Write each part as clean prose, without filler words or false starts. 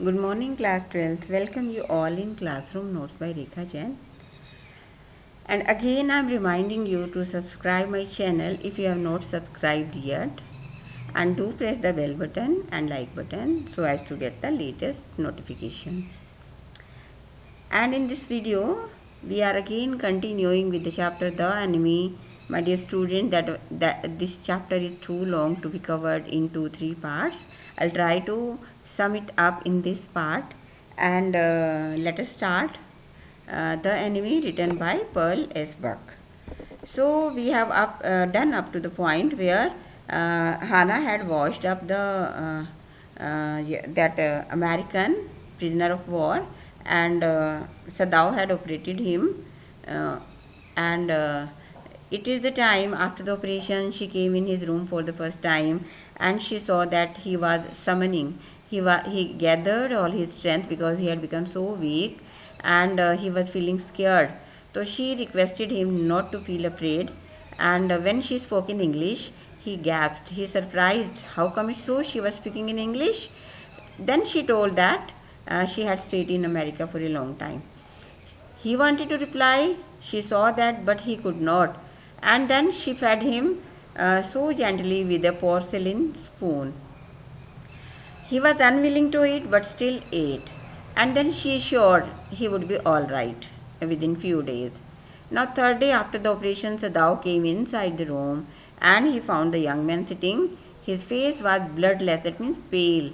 Good morning, class 12th. Welcome you all in Classroom Notes by Rekha Jain. And again, I'm reminding you to subscribe my channel if you have not subscribed yet. And do press the bell button and like button so as to get the latest notifications. And in this video, we are again continuing with the chapter The Enemy. My dear student, that this chapter is too long to be covered in 2-3 parts. I'll try to sum it up in this part. And let us start. The Enemy, written by Pearl S. Buck. So we have done up to the point where Hannah had washed up that American prisoner of war, and Sadao had operated him, and it is the time after the operation she came in his room for the first time, and she saw that he was summoning. He gathered all his strength because he had become so weak, and he was feeling scared. So she requested him not to feel afraid, and when she spoke in English, he gasped. He surprised. How come it so? She was speaking in English. Then she told that she had stayed in America for a long time. He wanted to reply. She saw that, but he could not. And then she fed him so gently with a porcelain spoon. He was unwilling to eat, but still ate. And then she assured he would be all right within few days. Now, third day after the operation, Sadao came inside the room and he found the young man sitting. His face was bloodless, that means pale.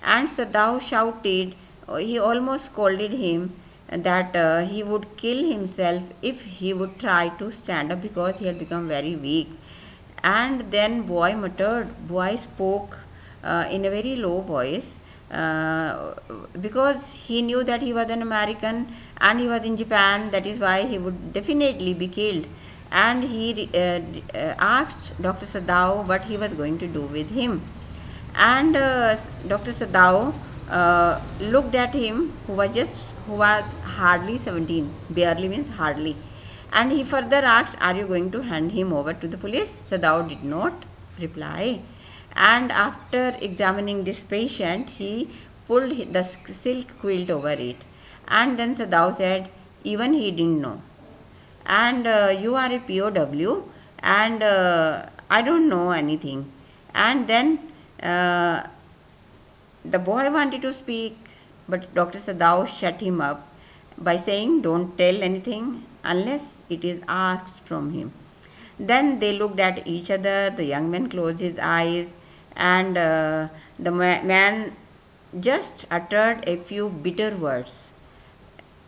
And Sadao shouted, he almost scolded him that he would kill himself if he would try to stand up because he had become very weak. And then boy spoke in a very low voice because he knew that he was an American and he was in Japan, that is why he would definitely be killed. And he asked Dr. Sadao what he was going to do with him. And Dr. Sadao looked at him, who was hardly 17, barely means hardly. And he further asked, are you going to hand him over to the police? Sadao did not reply. And after examining this patient, he pulled the silk quilt over it. And then Sadao said, even he didn't know. And you are a POW, and I don't know anything. And then the boy wanted to speak, but Dr. Sadao shut him up by saying, don't tell anything unless it is asked from him. Then they looked at each other. The young man closed his eyes, and the man just uttered a few bitter words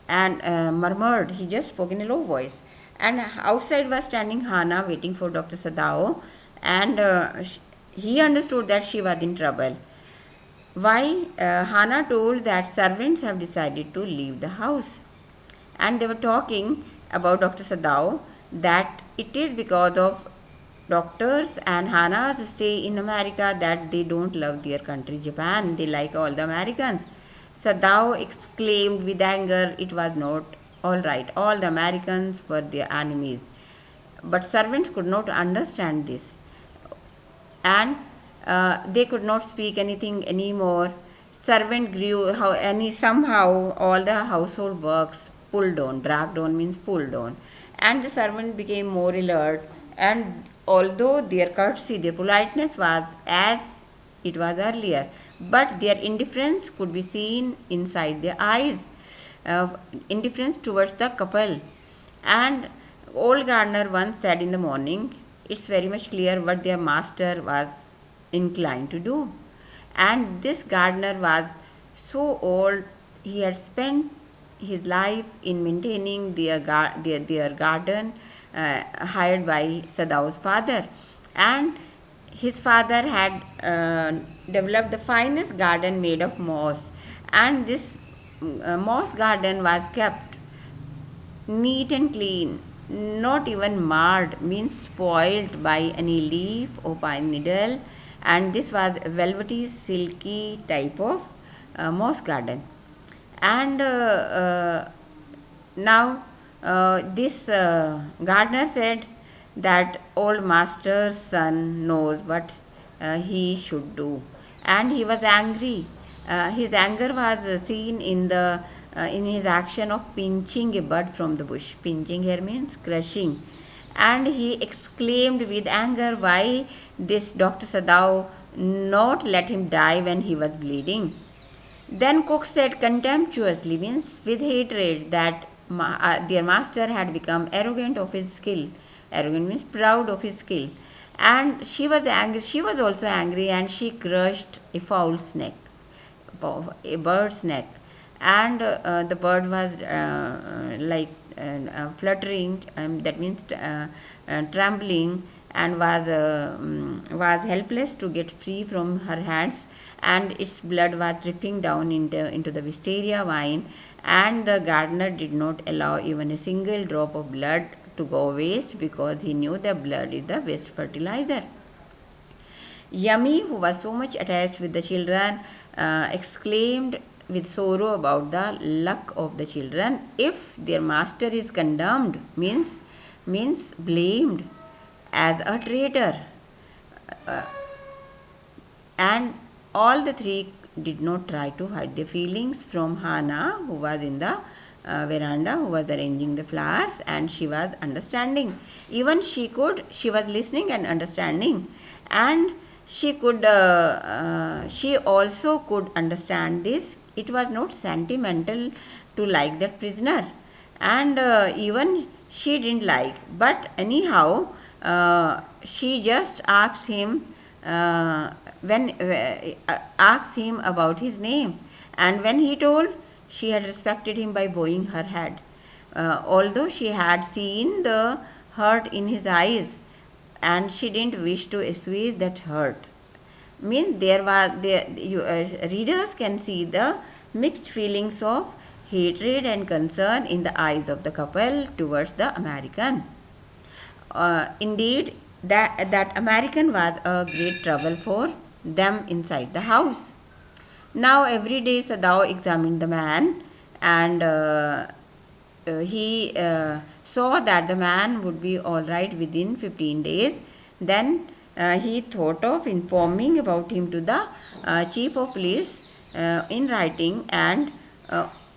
and murmured. He just spoke in a low voice. And outside was standing Hannah waiting for Dr. Sadao, and he understood that she was in trouble. Why? Hannah told that servants have decided to leave the house. And they were talking about Dr. Sadao, that it is because of doctors and Hannah's stay in America that they don't love their country, Japan. They like all the Americans. Sadao exclaimed with anger, it was not all right. All the Americans were their enemies. But servants could not understand this. And they could not speak anything anymore. Servant grew somehow all the household works pulled on. Dragged on means pulled on. And the servant became more alert, and although their courtesy, their politeness was as it was earlier, but their indifference could be seen inside their eyes, indifference towards the couple. And old gardener once said in the morning, it's very much clear what their master was inclined to do. And this gardener was so old, he had spent his life in maintaining their garden hired by Sadao's father. And his father had developed the finest garden made of moss. And this moss garden was kept neat and clean, not even marred, means spoiled by any leaf or pine needle. And this was velvety, silky type of moss garden. And now this gardener said that old master's son knows what he should do. And he was angry His anger was seen in his action of pinching a bud from the bush. Pinching here means crushing. And he exclaimed with anger, why this Dr. Sadao not let him die when he was bleeding? Then cook said contemptuously, means with hatred, that their master had become arrogant of his skill. Arrogant means proud of his skill. And she was angry. She was also angry, and she crushed a foul's neck, a bird's neck, and the bird was fluttering. That means trembling, and was helpless to get free from her hands, and its blood was dripping down into the wisteria vine, and the gardener did not allow even a single drop of blood to go waste, because he knew that blood is the best fertilizer. Yummy, who was so much attached with the children, exclaimed with sorrow about the luck of the children. If their master is condemned, means blamed as a traitor. And all the three did not try to hide their feelings from Hana, who was in the veranda, who was arranging the flowers, and she was understanding. Even she was listening and understanding, and she also could understand this. It was not sentimental to like that prisoner, and even she didn't like. But anyhow, she just asked him asked him about his name, and when he told, she had respected him by bowing her head, although she had seen the hurt in his eyes, and she didn't wish to assuage that hurt. Means readers can see the mixed feelings of hatred and concern in the eyes of the couple towards the American. Indeed, that American was a great trouble for them inside the house. Now every day Sadao examined the man, and he saw that the man would be all right within 15 days. Then he thought of informing about him to the chief of police in writing, and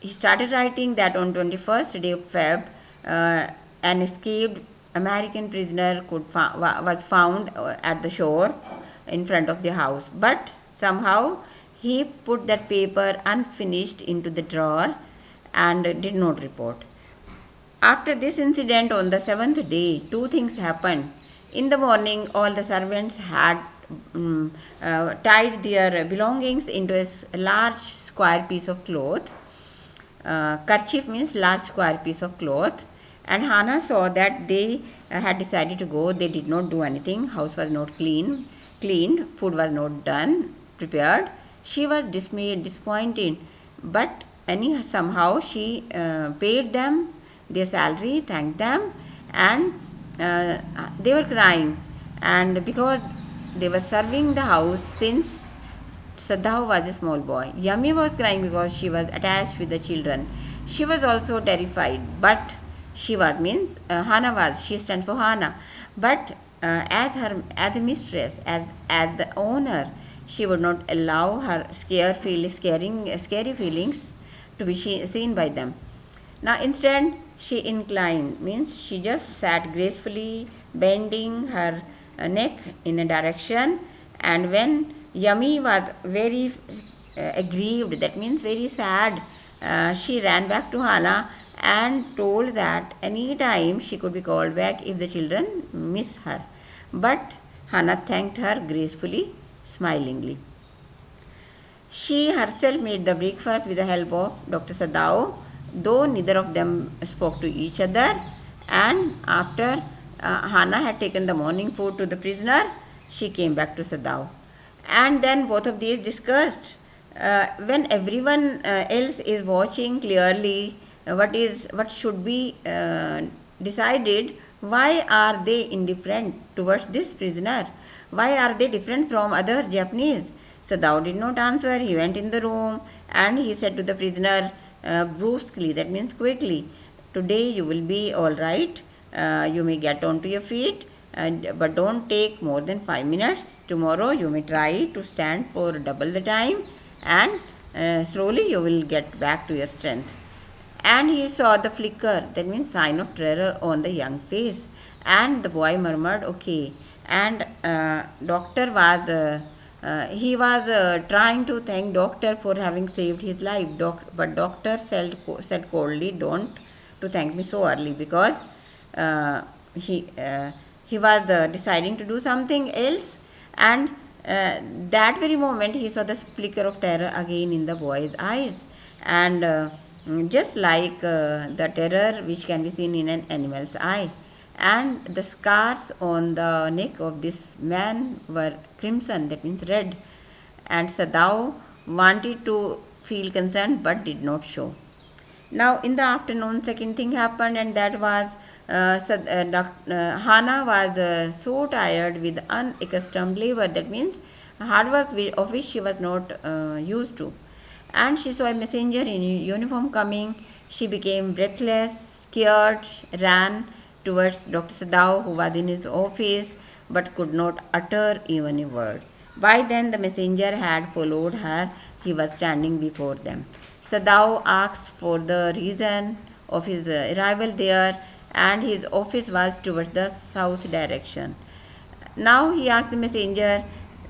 he started writing that on 21st day of Feb, an escaped American prisoner was found at the shore in front of the house, but somehow he put that paper unfinished into the drawer and did not report. After this incident, on the 7th day, two things happened. In the morning, all the servants had tied their belongings into a large square piece of cloth. Kerchief means large square piece of cloth. And Hana saw that they had decided to go. They did not do anything. House was not cleaned. Food was not done, prepared. She was disappointed, but somehow she paid them their salary, thanked them, and they were crying. And because they were serving the house since Sadao was a small boy. Yummy was crying because she was attached with the children. She was also terrified, but Hana was. She stands for Hana, but as a mistress, as the owner, she would not allow her scary feelings to be seen by them. Now instead, she inclined, means she just sat gracefully, bending her neck in a direction, and when Yummy was very aggrieved, that means very sad, she ran back to Hana and told that any time she could be called back if the children miss her. But Hana thanked her gracefully, smilingly. She herself made the breakfast with the help of Dr. Sadao, though neither of them spoke to each other. And after Hana had taken the morning food to the prisoner, she came back to Sadao. And then both of these discussed, when everyone else is watching clearly what should be decided, why are they indifferent towards this prisoner? Why are they different from other Japanese? Sadao did not answer. He went in the room and he said to the prisoner brusquely, that means quickly, today you will be all right. You may get onto your feet, but don't take more than 5 minutes. Tomorrow you may try to stand for double the time, and slowly you will get back to your strength. And he saw the flicker, that means sign of terror on the young face. And the boy murmured, okay. And doctor was, he was trying to thank doctor for having saved his life. But doctor said coldly, don't to thank me so early, because uh, he, uh, he was deciding to do something else. And that very moment he saw the flicker of terror again in the boy's eyes. And just like the terror which can be seen in an animal's eye. And the scars on the neck of this man were crimson, that means red. And Sadao wanted to feel concerned but did not show. Now in the afternoon, second thing happened, and that was Hana was so tired with unaccustomed labor. That means hard work of which she was not used to. And she saw a messenger in uniform coming. She became breathless, scared, ran towards Dr. Sadao, who was in his office but could not utter even a word. By then, the messenger had followed her. He was standing before them. Sadao asked for the reason of his arrival there, and his office was towards the south direction. Now he asked the messenger.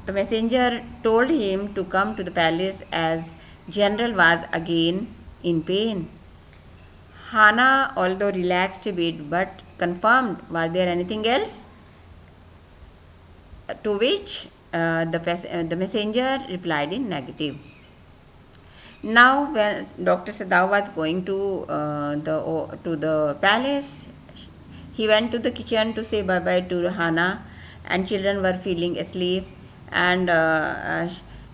The messenger told him to come to the palace as General was again in pain. Hana, although relaxed a bit, but confirmed, was there anything else? To which the messenger replied in negative. Now, when Dr. Sadao was going to the palace, he went to the kitchen to say bye bye to Hana, and children were feeling asleep, and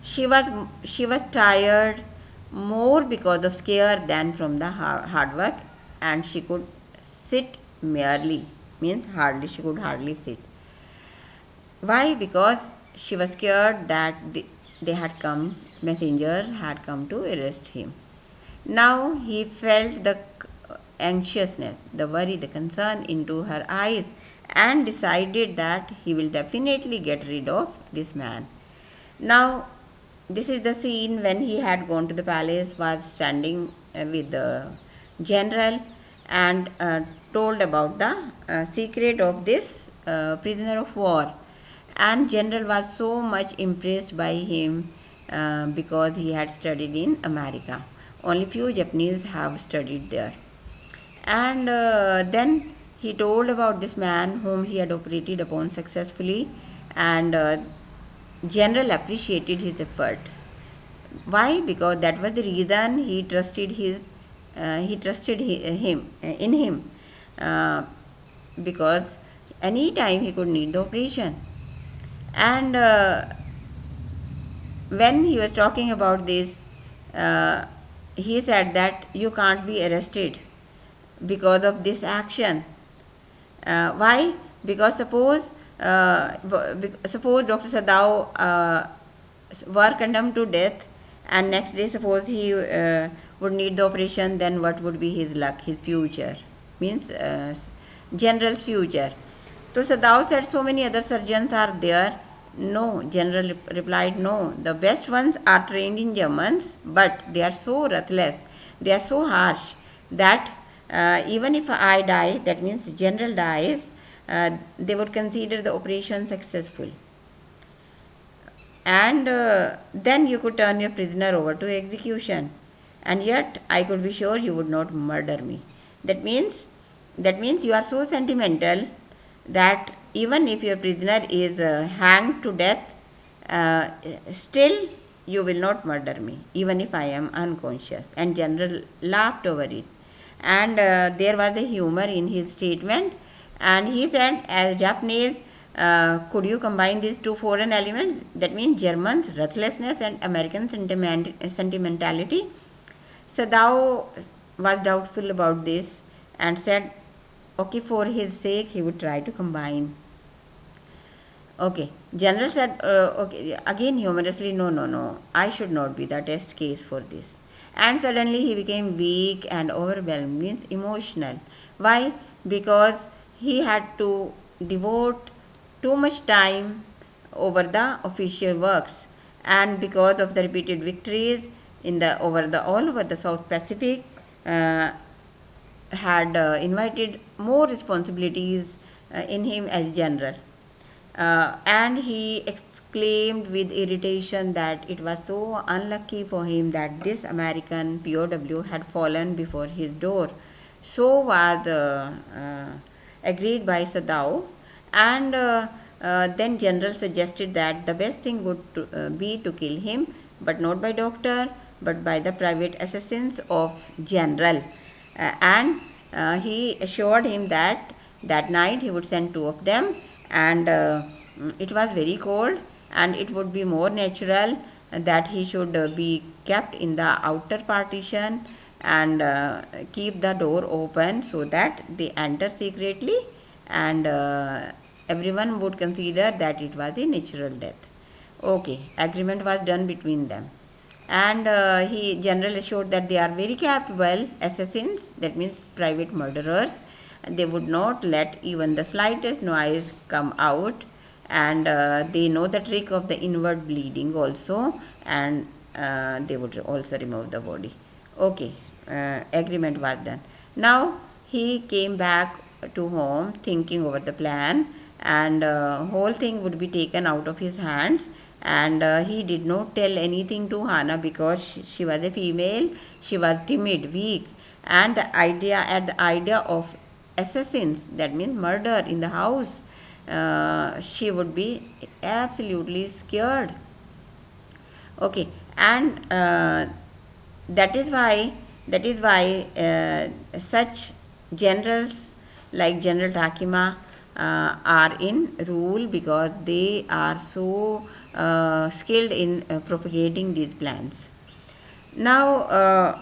she was tired more because of scare than from the hard work, and she could sit merely, means hardly, she could hardly sit. Why? Because she was scared that they had come, messengers had come to arrest him. Now he felt the anxiousness, the worry, the concern into her eyes, and decided that he will definitely get rid of this man. Now, this is the scene when he had gone to the palace, was standing with the general, and told about the secret of this prisoner of war. And general was so much impressed by him because he had studied in America. Only few Japanese have studied there. And then he told about this man whom he had operated upon successfully, and general appreciated his effort. Why? Because that was the reason he trusted him in him, because any time he could need the operation. And when he was talking about this, he said that you can't be arrested because of this action. Why? Because suppose Dr. Sadao were condemned to death, and next day suppose he would need the operation, then what would be his luck, his future, means general's future. So Sadao said, so many other surgeons are there. No, general replied, no, the best ones are trained in Germans, but they are so ruthless, they are so harsh that even if I die, that means general dies, they would consider the operation successful. And then you could turn your prisoner over to execution, and yet I could be sure you would not murder me. That means you are so sentimental that even if your prisoner is hanged to death, still you will not murder me, even if I am unconscious. And general laughed over it. And there was a humor in his statement, and he said, as Japanese, could you combine these two foreign elements, that means Germans' ruthlessness and American sentimentality? Sadao was doubtful about this and said, okay, for his sake he would try to combine. Okay, general said, okay, again humorously, no, I should not be the test case for this. And suddenly he became weak and overwhelmed, means emotional. Why? Because he had to devote too much time over the official works, and because of the repeated victories, in the all over the South Pacific had invited more responsibilities in him as general. And he exclaimed with irritation that it was so unlucky for him that this American POW had fallen before his door. So was agreed by Sadao, and then General suggested that the best thing would be to kill him, but not by doctor, but by the private assassins of General. And he assured him that that night he would send two of them, and it was very cold, and it would be more natural that he should be kept in the outer partition and keep the door open so that they enter secretly, and everyone would consider that it was a natural death. Okay, agreement was done between them, and he general assured that they are very capable assassins, that means private murderers. They would not let even the slightest noise come out, and they know the trick of the inward bleeding also, and they would also remove the body. Okay, agreement was done. Now he came back to home thinking over the plan, and whole thing would be taken out of his hands, and he did not tell anything to Hana because she was a female, she was timid, weak, and the idea of assassins, that means murder in the house, she would be absolutely scared. Okay, and that is why such generals like General Takima are in rule, because they are so skilled in propagating these plans. Now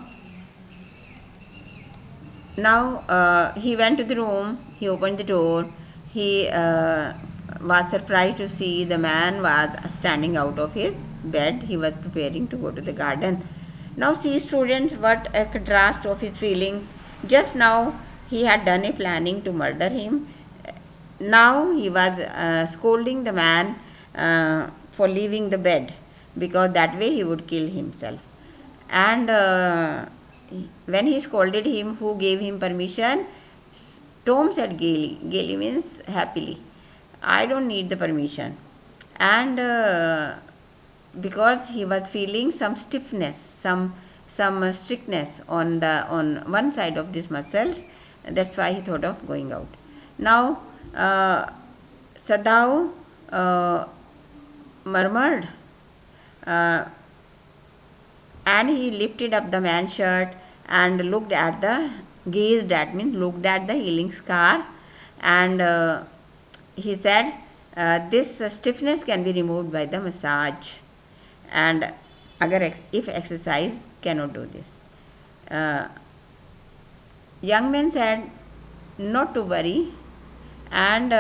he went to the room, he opened the door, he was surprised to see the man was standing out of his bed. He was preparing to go to the garden. Now see, students, what a contrast of his feelings. Just now he had done a planning to murder him. Now he was scolding the man for leaving the bed, because that way he would kill himself. And when he scolded him, who gave him permission? Tom said gaily. Gaily means happily. I don't need the permission. And because he was feeling some stiffness, some strictness on one side of these muscles, that's why he thought of going out. Now Sadao murmured, and he lifted up the man's shirt and looked at the healing scar, and he said, this stiffness can be removed by the massage, and if exercise cannot do this. Young man said not to worry, and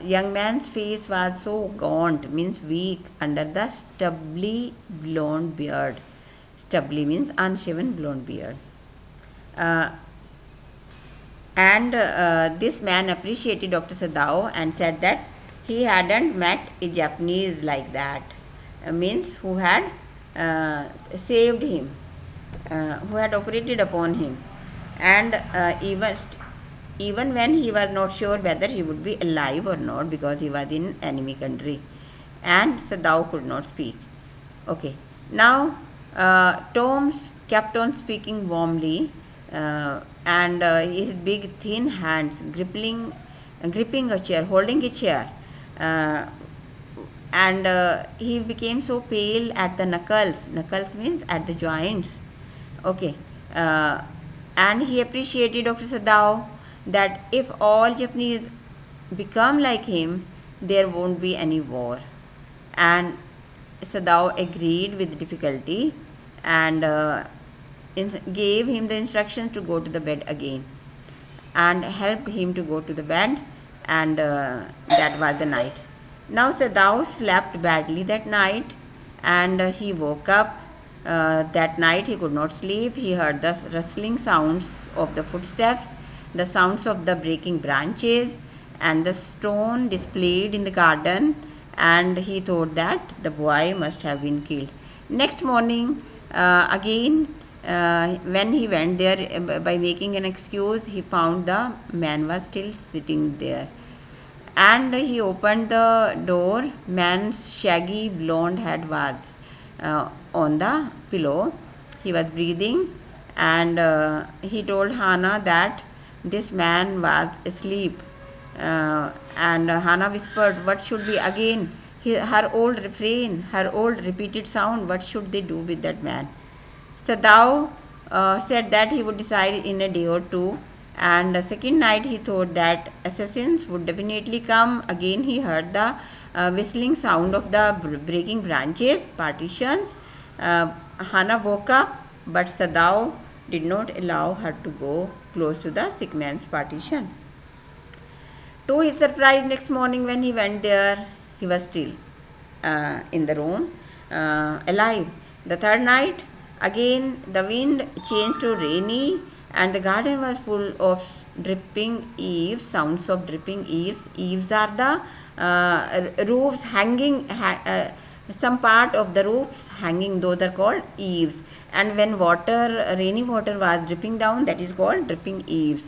young man's face was so gaunt, means weak, under the stubbly blonde beard. Stubbly means unshaven blonde beard. And this man appreciated Dr. Sadao and said that he hadn't met a Japanese like that, means who had saved him, who had operated upon him, and even when he was not sure whether he would be alive or not, because he was in enemy country, and Sadao could not speak. Okay, now Tom kept on speaking warmly, and his big thin hands gripping a chair, holding a chair, and he became so pale at the knuckles. Knuckles means at the joints. Okay, and he appreciated Dr. Sadao, that if all Japanese become like him, there won't be any war. And Sadao agreed with difficulty, and gave him the instructions to go to the bed again, and helped him to go to the bed, and that was the night. Now Sadao slept badly that night, and he woke up. That night he could not sleep. He heard the rustling sounds of the footsteps, the sounds of the breaking branches, and the stone displayed in the garden, and he thought that the boy must have been killed. Next morning, Again, when he went there, by making an excuse, he found the man was still sitting there. And he opened the door. Man's shaggy blonde head was on the pillow. He was breathing, and he told Hannah that this man was asleep. And Hannah whispered, "What should be again?" Her old refrain, her old repeated sound. What should they do with that man? Sadao said that he would decide in a day or two. And the second night he thought that assassins would definitely come. Again he heard the whistling sound of the breaking branches, partitions. Hannah woke up, but Sadao did not allow her to go close to the sick man's partition. To his surprise, next morning when he went there, he was still in the room, alive. The third night, again the wind changed to rainy, and the garden was full of dripping eaves, sounds of dripping eaves. Eaves are the roofs hanging, some part of the roofs hanging, those are called eaves. And when water, rainy water was dripping down, that is called dripping eaves.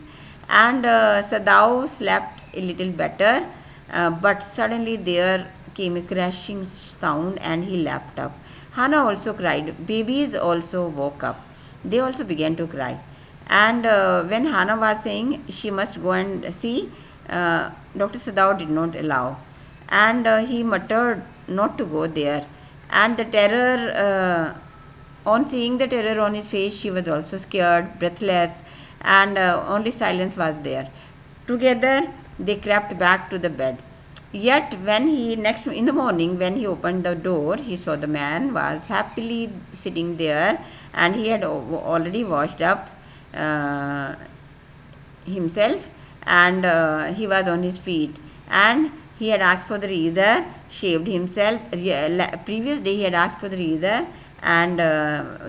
And Sadao slept a little better, but suddenly there came a crashing sound and he leapt up. Hannah also cried. Babies also woke up. They also began to cry. And when Hannah was saying she must go and see, Dr. Sadao did not allow. And he muttered not to go there. And the terror, on seeing the terror on his face, she was also scared, breathless, and only silence was there. Together, they crept back to the bed. Yet, when he next in the morning, when he opened the door, he saw the man was happily sitting there, and he had already washed up himself, and he was on his feet, and he had asked for the razor, shaved himself. Previous day he had asked for the razor, and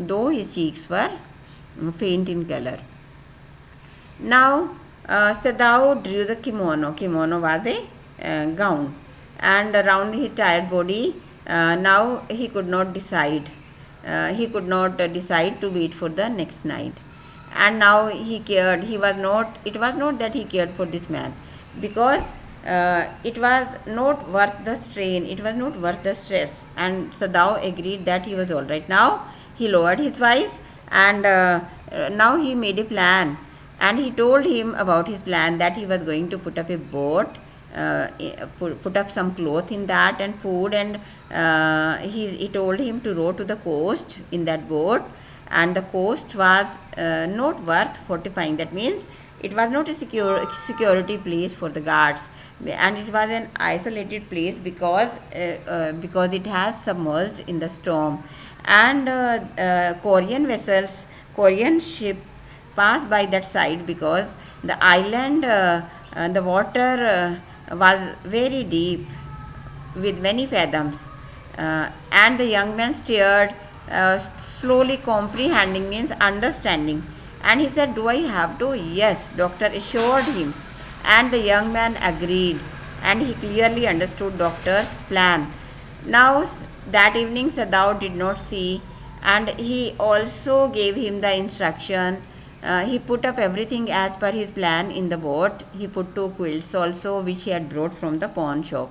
though his cheeks were faint in color. Now Sadao drew the kimono. Kimono was a gown, and around his tired body. Now he could not decide. He could not decide to wait for the next night. And now he cared. He was not. It was not that he cared for this man, because it was not worth the strain. It was not worth the stress. And Sadao agreed that he was all right. Now he lowered his voice, and now he made a plan. And he told him about his plan, that he was going to put up a boat, put up some cloth in that and food, and he told him to row to the coast in that boat. And the coast was not worth fortifying. That means it was not a security place for the guards, and it was an isolated place because it has submerged in the storm. And Korean vessels, Korean ship pass by that side, because the island, the water was very deep with many fathoms. And the young man stared, slowly comprehending means understanding. And he said, "Do I have to?" "Yes," doctor assured him. And the young man agreed, and he clearly understood doctor's plan. Now that evening Sadao did not see, and he also gave him the instruction. He put up everything as per his plan in the boat. He put 2 quilts also, which he had brought from the pawn shop.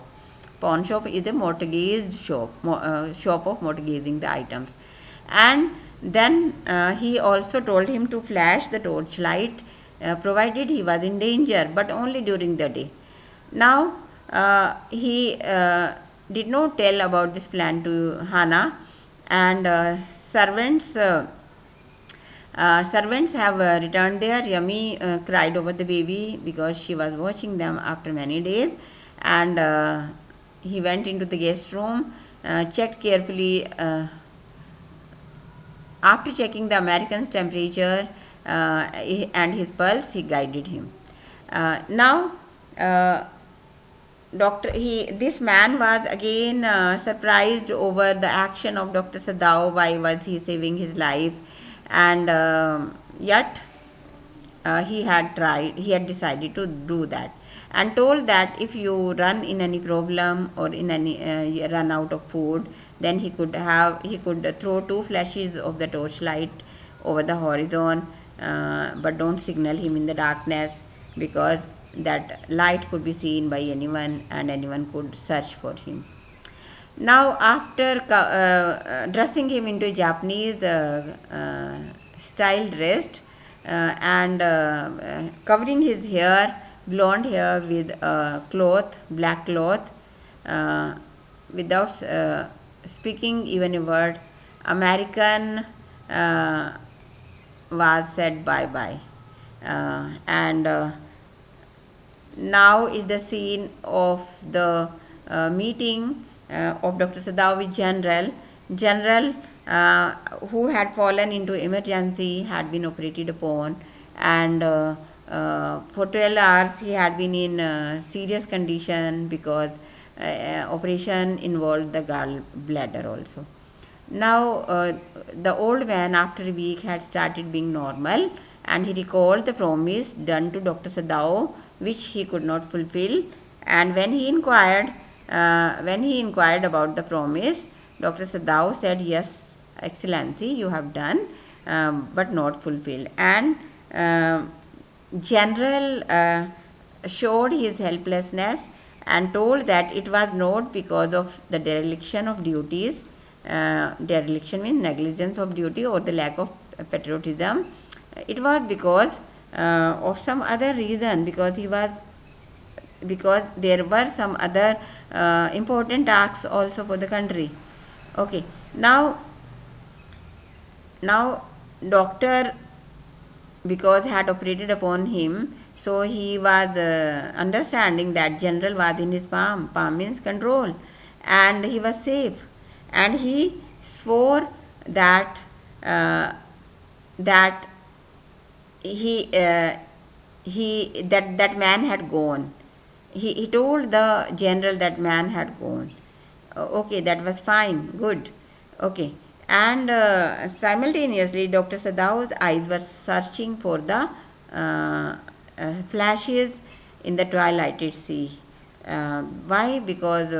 Pawn shop is a mortgaged shop, shop of mortgaging the items. And then he also told him to flash the torchlight, provided he was in danger, but only during the day. Now he did not tell about this plan to Hannah, and servants have returned there. Yummy cried over the baby because she was watching them after many days, and he went into the guest room, checked carefully. After checking the American's temperature and his pulse, he guided him. Now, this man was again surprised over the action of Dr. Sadao. Why was he saving his life? And yet he had decided to do that, and told that if you run in any problem or in any run out of food, Then he could throw two flashes of the torchlight over the horizon, but don't signal him in the darkness, because that light could be seen by anyone and anyone could search for him. Now, after dressing him into Japanese style dress, and covering his hair, blonde hair, with cloth, black cloth, without speaking even a word, American was said bye bye. And now is the scene of the meeting of Dr. Sadao with General, who had fallen into emergency, had been operated upon, and for 12 hours he had been in serious condition, because operation involved the gallbladder also. Now the old man after a week had started being normal, and he recalled the promise done to Dr. Sadao, which he could not fulfill. And when he inquired about the promise, Dr. Sadao said, "Yes, Excellency, you have done, but not fulfilled." And General showed his helplessness and told that it was not because of the dereliction of duties. Dereliction means negligence of duty or the lack of patriotism. It was because of some other reason, because there were some other important tasks also for the country. Okay, now doctor, because had operated upon him, so he was understanding that general was in his palm means control, and he was safe, and he swore that that that man had gone. He told the general that man had gone. Okay, that was fine, good. Okay, and simultaneously Dr. Sadao's eyes were searching for the flashes in the twilighted sea. Why? Because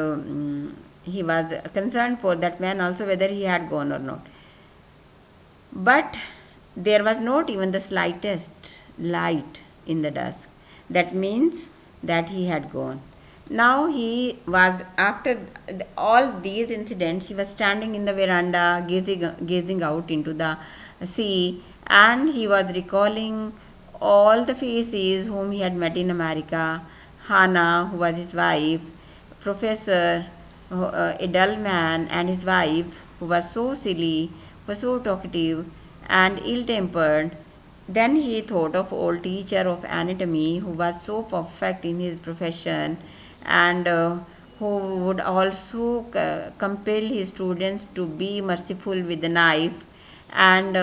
he was concerned for that man also, whether he had gone or not. But there was not even the slightest light in the dusk. That means that he had gone. Now he was, after all these incidents, he was standing in the veranda, gazing out into the sea, and he was recalling all the faces whom he had met in America. Hannah, who was his wife, Professor, a dull man, and his wife, who was so silly, was so talkative and ill-tempered. Then he thought of old teacher of anatomy, who was so perfect in his profession, and who would also compel his students to be merciful with the knife. And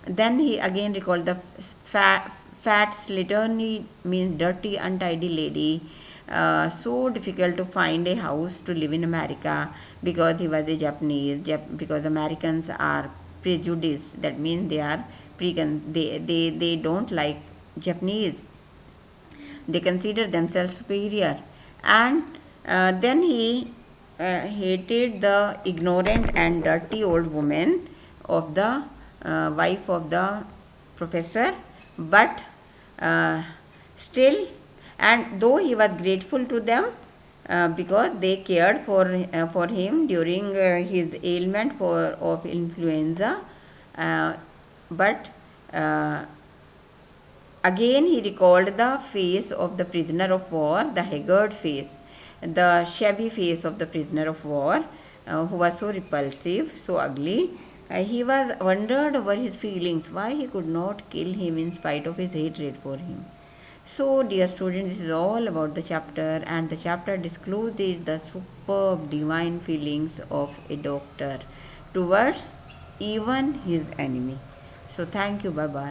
then he again recalled the fat slatternly, means dirty, untidy lady, so difficult to find a house to live in America, because he was a Japanese, because Americans are prejudiced, that means they are they don't like Japanese, they consider themselves superior. And then he hated the ignorant and dirty old woman of the wife of the professor, but still, and though he was grateful to them, because they cared for him during his ailment of influenza, but again he recalled the face of the prisoner of war, the haggard face, the shabby face of the prisoner of war, who was so repulsive, so ugly. He was wondered over his feelings, why he could not kill him in spite of his hatred for him. So, dear students, this is all about the chapter, and the chapter discloses the superb divine feelings of a doctor towards even his enemy. So, thank you. Bye bye.